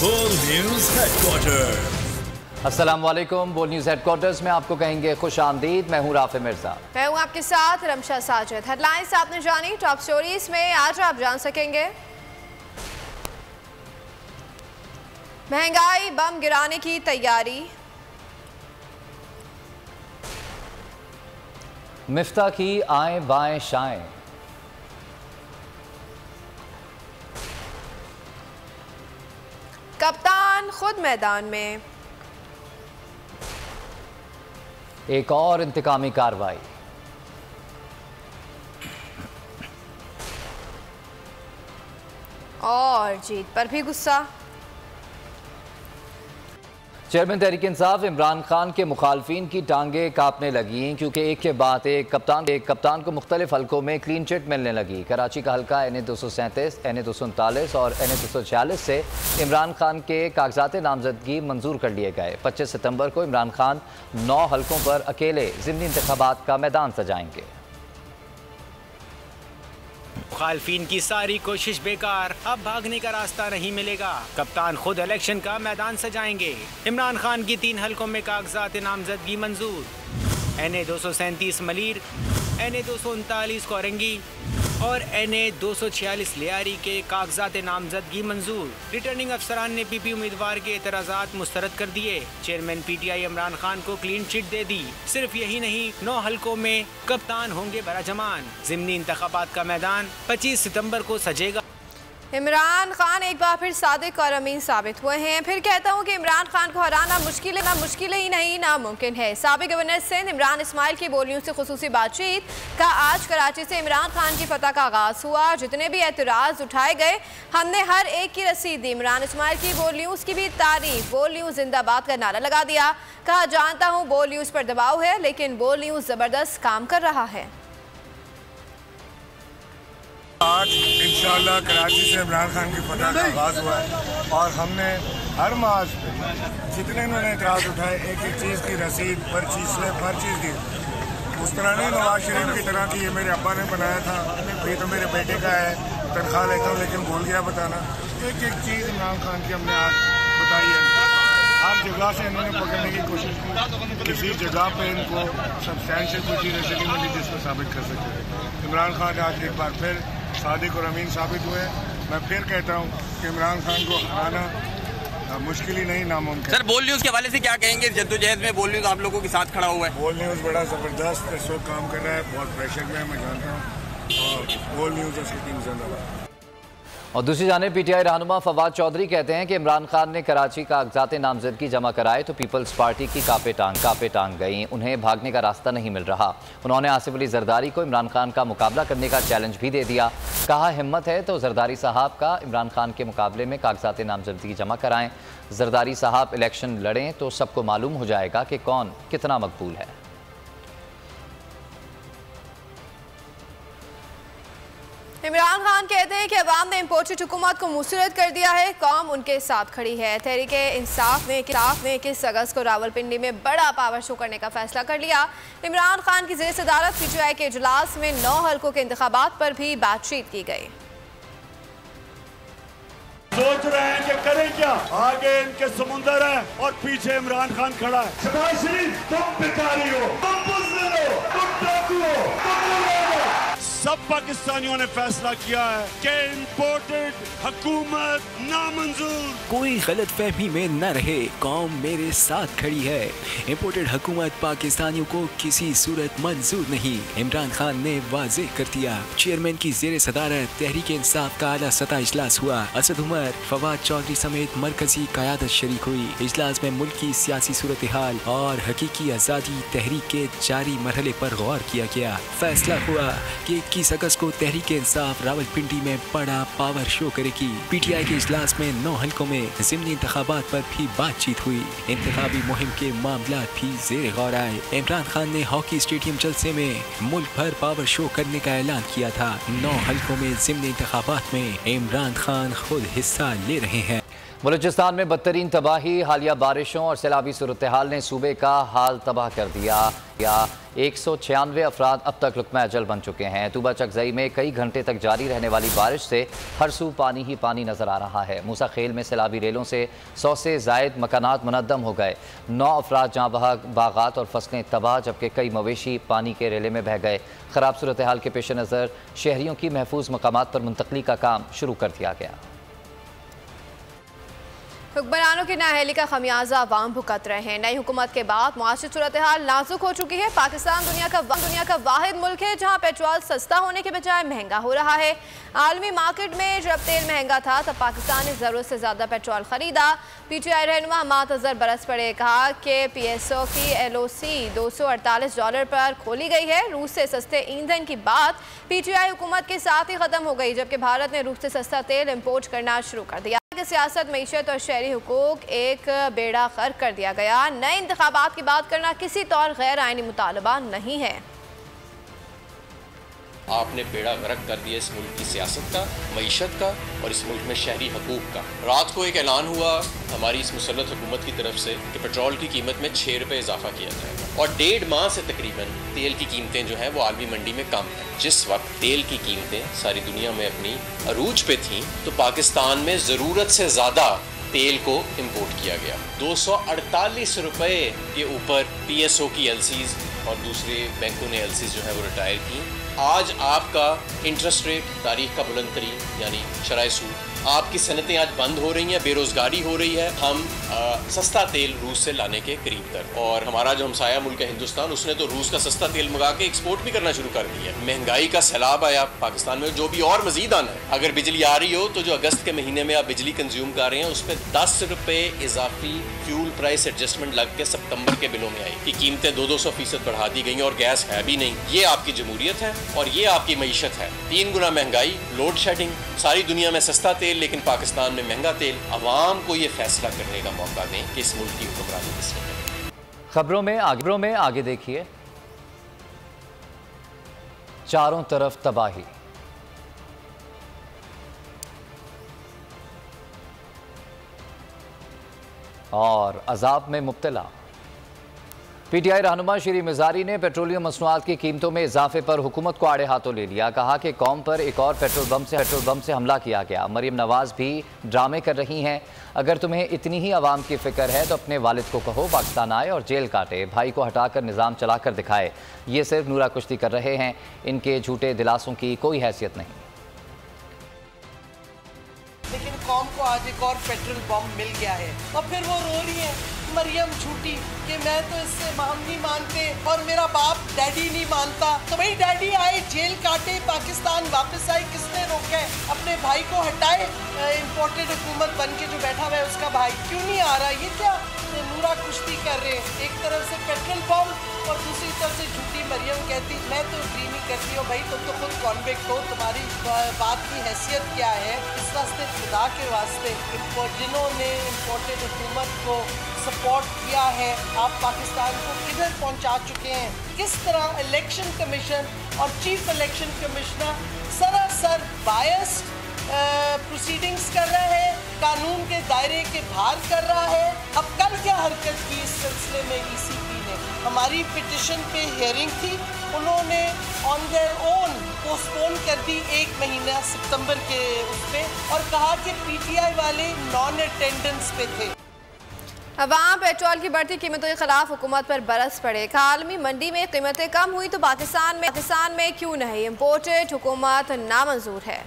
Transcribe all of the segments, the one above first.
बोल news headquarter. अस्सलाम वालेकुम। बोल न्यूज हेडक्वार्टर्स में आपको कहेंगे खुश आमदीद। मैं हूँ राफे मिर्जा। मैं हूँ आपके साथ रमशा साजिद। हेडलाइंस आपने जानी, टॉप स्टोरीज में आज आप जान सकेंगे। महंगाई बम गिराने की तैयारी, मिफ्ता की आए बाएं शाएं, कप्तान खुद मैदान में, एक और इंतकामी कार्रवाई, और जीत पर भी गुस्सा। चेयरमैन तहरीक इंसाफ इमरान खान के मुखालफिन की टांगें कांपने लगी क्योंकि एक के बाद एक कप्तान को मुख्तलिफ हल्कों में क्लीन चिट मिलने लगी। कराची का हल्का NA 237, NA 239 और NA 246 से इमरान खान के कागजात नामजदगी मंजूर कर लिए गए। 25 सितंबर को इमरान खान 9 हल्कों पर अकेले ज़िमनी इंतखाबात का मैदान सजाएंगे। मुखालफिन की सारी कोशिश बेकार, अब भागने का रास्ता नहीं मिलेगा। कप्तान खुद इलेक्शन का मैदान सजाएंगे। इमरान खान की 3 हल्कों में कागजात नामजदगी मंजूर। NA 237 मलीर, NA 239 कोरंगी और NA 246 लियारी के कागजात नामजदगी मंजूर। रिटर्निंग अफसरान ने PP उम्मीदवार के एतराज़ात मुस्तरद कर दिए। चेयरमैन PTI इमरान खान को क्लीन चिट दे दी। सिर्फ यही नहीं, 9 हल्कों में कप्तान होंगे बराजमान। ज़िमनी इंतखाबात का मैदान 25 सितंबर को सजेगा। इमरान खान एक बार फिर सादिक और अमीन साबित हुए हैं। फिर कहता हूं कि इमरान खान को हराना मुश्किल ही नहीं नामुमकिन है। साबिक गवर्नर सिंध इमरान इस्माइल की बोलियों से खुसूसी बातचीत का आज कराची से इमरान खान की फतह का आगाज हुआ। जितने भी एतराज़ उठाए गए हमने हर एक की रसीद दी। इमरान इस्माइल की बोल न्यूज़ की भी तारीफ, बोल न्यूज़ जिंदाबाद का नारा लगा दिया। कहा, जानता हूँ बोल न्यूज़ पर दबाव है लेकिन बोल न्यूज़ ज़बरदस्त काम कर रहा है। आज इंशाअल्लाह कराची से इमरान खान की फतह का आगाज़ हुआ है और हमने हर मार्च पे जितने उन्होंने एतराज़ उठाए एक एक चीज़ की रसीद, पर्ची, स्लिप, हर चीज़ दी। उस तरह नहीं नवाज शरीफ की तरह की ये मेरे अब्बा ने बनाया था, ये तो मेरे बेटे का है, तनख्वाह लेता हूँ लेकिन भूल गया बताना। एक एक चीज़ इमरान खान की हमने आज बताई है। हर जगह से इन्होंने पकड़ने की कोशिश की, किसी जगह पे इनको सब्सटैंशियल कोई चीज़ ऐसे नहीं मिली जिसको साबित कर सके। इमरान खान आज एक बार फिर सादिक और अमीन साबित हुए। मैं फिर कहता हूँ कि इमरान खान को हराना मुश्किल ही नहीं नामुमकिन। सर, बोल न्यूज़ के हवाले से क्या कहेंगे? जद्दोजहद में बोल न्यूज़ आप लोगों के साथ खड़ा हुआ है। बोल न्यूज़ बड़ा ज़बरदस्त इस वक्त काम कर रहा है, बहुत प्रेशर में है, मैं जानता हूँ। और बोल न्यूज़ उसकी टीम जिंदाबाद। और दूसरी जानिब PTI रहनुमा फवाद चौधरी कहते हैं कि इमरान खान ने कराची कागजात नामजदगी जमा कराए तो पीपल्स पार्टी की कापे टांग गई। उन्हें भागने का रास्ता नहीं मिल रहा। उन्होंने आसिफ अली जरदारी को इमरान खान का मुकाबला करने का चैलेंज भी दे दिया। कहा, हिम्मत है तो जरदारी साहब का इमरान खान के मुकाबले में कागजात नामजदगी जमा कराएं। जरदारी साहब इलेक्शन लड़ें तो सबको मालूम हो जाएगा कि कौन कितना मकबूल है। इमरान खान कहते हैं कि अवाम ने इम्पोर्टेड हुकूमत को मुस्तरद कर दिया है, कौम उनके साथ खड़ी है। तहरीक इंसाफ ने 21 अगस्त को रावलपिंडी में बड़ा पावर शो करने का फैसला कर लिया। इमरान खान की ज़ेर सदारत PTI के इजलास में 9 हल्कों के इंतखाबात पर भी बातचीत की गई। सोच रहे हैं कि करें क्या, आगे इनके समुंदर है और पीछे इमरान खान खड़ा है। शहबाज शरीफ, तुम भिखारी हो, तुम बुज़दिल हो, तुम डाकू हो, तुम गुलाम हो। सब पाकिस्तानियों ने फैसला किया है कि इम्पोर्टेड हुकूमत नामंजूर। कोई गलत फहमी में न रहे, कौम मेरे साथ खड़ी है। इम्पोर्टेड हुकूमत पाकिस्तानियों को किसी सूरत मंजूर नहीं, इमरान खान ने वाज़ेह कर दिया। चेयरमैन की जेर सदारत तहरीक इंसाफ का आला सतह इजलास हुआ। असद उमर, फवाद चौधरी समेत मरकजी क़यादत शरीक हुई। इजलास में मुल्क की सियासी सूरत हाल और हकीकी आज़ादी तहरीक के जारी मरहले पर गौर किया गया। फैसला हुआ कि 21 अगस्त को तहरीक इंसाफ रावलपिंडी में बड़ा पावर शो करेगी। PTI के इजलास में 9 हल्कों में ज़िमनी इंतखाबात पर भी बातचीत हुई। इंतखाबी मुहिम के मामला भी ज़ेर गौर आए। इमरान खान ने हॉकी स्टेडियम जलसे में मुल्क भर पावर शो करने का ऐलान किया था। 9 हल्कों में ज़िमनी इंतखाबात में इमरान खान खुद हिस्सा ले रहे हैं। बलूचिस्तान में बदतरीन तबाही, हालिया बारिशों और सैलाबी सूरत हाल ने सूबे का हाल तबाह कर दिया। 196 अफराद अब तक लुक्मा अजल बन चुके हैं। तूबा चकजई में कई घंटे तक जारी रहने वाली बारिश से हर सू पानी ही पानी नजर आ रहा है। मूसा खेल में सैलाबी रेलों से 100 से जायद मकानात मुनद्दम हो गए। 9 अफराद जहाँ बागात और फसलें तबाह, जबकि कई मवेशी पानी के रेले में बह गए। ख़राब सूरत हाल के पेश नज़र शहरियों की महफूज मकामात पर मुंतकली का काम शुरू कर दिया गया। हुक्मरानों की नाअहली का खमियाजा अवाम भुगत रहे हैं। नई हुकूमत के बाद मुआशी सूरत हाल नाजुक हो चुकी है। पाकिस्तान दुनिया का वाहिद मुल्क है जहाँ पेट्रोल सस्ता होने के बजाय महंगा हो रहा है। आलमी मार्केट में जब तेल महंगा था तब पाकिस्तान ने ज़रूरत से ज़्यादा पेट्रोल ख़रीदा। PTI रहनुमा हमाद अज़हर बरस पड़े कहा कि PSO की LOC $248 पर खोली गई है। रूस से सस्ते ईंधन की बात PTI हुकूमत के साथ ही ख़त्म हो गई, जबकि भारत ने रूस से सस्ता तेल इम्पोर्ट करना शुरू कर दिया। सियासत, मईशत और शहरी हुकूक एक बेड़ा गर्क कर दिया गया। नए इंतखाबात की बात करना किसी तौर गैर आइनी मुतालबा नहीं है। आपने बेड़ा गर्क कर दिया इस मुल्क की सियासत का, मईशत का और इस मुल्क में शहरी हकूक का। रात को एक ऐलान हुआ हमारी इस मुसल्लत हुकूमत की तरफ से कि पेट्रोल की कीमत में 6 रुपये इजाफा किया जाएगा और 1.5 माह से तकरीबन तेल की कीमतें जो हैं वो आलमी मंडी में कम है। जिस वक्त तेल की कीमतें सारी दुनिया में अपनी अरूज पे थीं तो पाकिस्तान में ज़रूरत से ज़्यादा तेल को इम्पोर्ट किया गया। 248 रुपये के ऊपर PSO की LCs और दूसरे बैंकों ने LCs जो है वो रिटायर की। आज आपका इंटरेस्ट रेट तारीख का बुलंद तरीन यानी शराय सूद, आपकी सनतें आज बंद हो रही हैं, बेरोज़गारी हो रही है। हम सस्ता तेल रूस से लाने के करीब कर, और हमारा जो हमसाया मुल्क है हिंदुस्तान, उसने तो रूस का सस्ता तेल मंगा के एक्सपोर्ट भी करना शुरू कर दिया। महंगाई का सैलाब आया पाकिस्तान में, जो भी और मजीद आना है। अगर बिजली आ रही हो तो जो अगस्त के महीने में आप बिजली कंज्यूम कर रहे हैं उस पर 10 रुपये इजाफी फ्यूल प्राइस एडजस्टमेंट लग के सितंबर के बिलों में आई कि कीमतें 200% बढ़ा दी गई और गैस है भी नहीं। ये आपकी जमहूरियत है और ये आपकी मईशत है। 3 गुना महंगाई, लोड शेडिंग, सारी दुनिया में सस्ता तेल लेकिन पाकिस्तान में महंगा तेल। अवाम को ये फैसला करने का मौका दें कि इस मुल्क की हुक्मरानी किसने है। खबरों में आगे देखिए, चारों तरफ तबाही, और अजाब में मुब्तला। PTI रहनुमा शीरी मिजारी ने पेट्रोलियम मसनूआत की कीमतों में इजाफे पर हुकूमत को आड़े हाथों ले लिया। कहा कि कौम पर एक और पेट्रोल बम से हमला किया गया। मरीम नवाज भी ड्रामे कर रही हैं। अगर तुम्हें इतनी ही आवाम की फिक्र है तो अपने वालिद को कहो पाकिस्तान आए और जेल काटे, भाई को हटाकर निज़ाम चलाकर दिखाए। ये सिर्फ नूरा कुश्ती कर रहे हैं, इनके झूठे दिलासों की कोई हैसियत नहीं। लेकिन कौम को आज एक और पेट्रोल बम मिल गया है और फिर वो रो रही है मरियम झूठी कि मैं तो इससे हम नहीं मानते और मेरा बाप डैडी नहीं मानता। तो भाई डैडी आए, जेल काटे, पाकिस्तान वापस आए, किसने रोका है? अपने भाई को हटाए, इम्पोर्टेड हुकूमत बन के जो बैठा हुआ है उसका भाई क्यों नहीं आ रहा? ये क्या नूरा कुश्ती कर रहे हैं? एक तरफ से पेट्रोल बम और दूसरी तरफ से झूठी मरियम कहती मैं तो ड्रीम ही करती हूँ। भाई तुम तो खुद कॉन्विक्ट हो, तुम्हारी बात की हैसियत क्या है? इस वास्ते खुदा के वास्ते जिन्होंने इम्पोर्टेड हुकूमत को सपोर्ट किया है, आप पाकिस्तान को किधर पहुंचा चुके हैं? किस तरह इलेक्शन कमीशन और चीफ इलेक्शन कमिश्नर सरासर बायस्ड प्रोसीडिंग्स कर रहा है, कानून के दायरे के बाहर कर रहा है। अब कल क्या हरकत की इस सिलसिले में ECP ने? हमारी पिटिशन पे हियरिंग थी, उन्होंने ऑन देयर ओन पोस्टपोन कर दी 1 महीना सितंबर के उस पर और कहा कि PTI वाले नॉन अटेंडेंस पे थे। अवाम पेट्रोल की बढ़ती कीमतों के खिलाफ हुकूमत पर बरस पड़े। आलमी मंडी में कीमतें कम हुई तो पाकिस्तान में क्यों नहीं? इम्पोर्टेड हुकूमत नामंजूर है।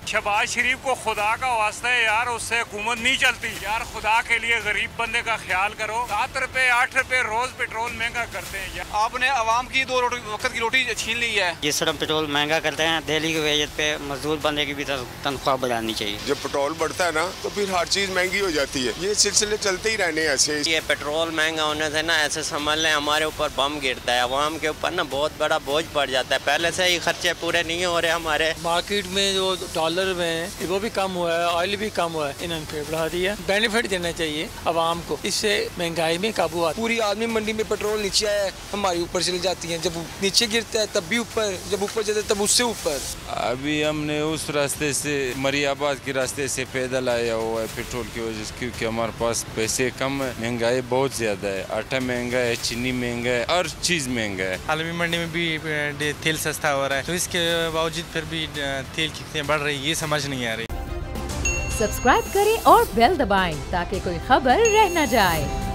शहबाज शरीफ को खुदा का वास्ता है यार, उससे हुकूमत नहीं चलती यार। खुदा के लिए गरीब बंदे का ख्याल करो। 7 रुपए 8 रुपए रोज पेट्रोल महंगा करते हैं यार। आपने आवाम की 2 वक्त की रोटी छीन ली है। जिस तरह पेट्रोल महंगा करते हैं, दिल्ली की वेजत पे मजदूर बंदे की भी तनख्वाह बढ़ानी चाहिए। जब पेट्रोल बढ़ता है ना तो फिर हर चीज महंगी हो जाती है। ये सिलसिले चलते ही रहने ऐसे। ये पेट्रोल महंगा होने से ना ऐसे समझ लें हमारे ऊपर बम गिरता है, अवाम के ऊपर ना बहुत बड़ा बोझ पड़ जाता है। पहले से ही खर्चे पूरे नहीं हो रहे हमारे। मार्केट में जो डॉलर डॉलर में वो भी कम हुआ है, ऑयल भी कम हुआ है, इन्होंने बढ़ा दिया। बेनिफिट देना चाहिए आवाम को, इससे महंगाई में काबू आता है। पूरी आदमी मंडी में पेट्रोल नीचे आया है, हमारी ऊपर चली जाती है, जब नीचे गिरता है तब भी ऊपर, जब ऊपर जाता है तब उससे ऊपर। अभी हमने उस रास्ते से मरियाबाद के रास्ते से पैदल आया हुआ है पेट्रोल की वजह से, क्योंकि हमारे पास पैसे कम है, महंगाई बहुत ज्यादा है, आटा महंगा है, चीनी महंगा है, हर चीज महंगा है। आलमी मंडी में भी तेल सस्ता हो रहा है, तो इसके बावजूद फिर भी तेल की कीमतें बढ़ रही है, ये समझ नहीं आ रही। सब्सक्राइब करें और बेल दबाएं ताकि कोई खबर रह न जाए।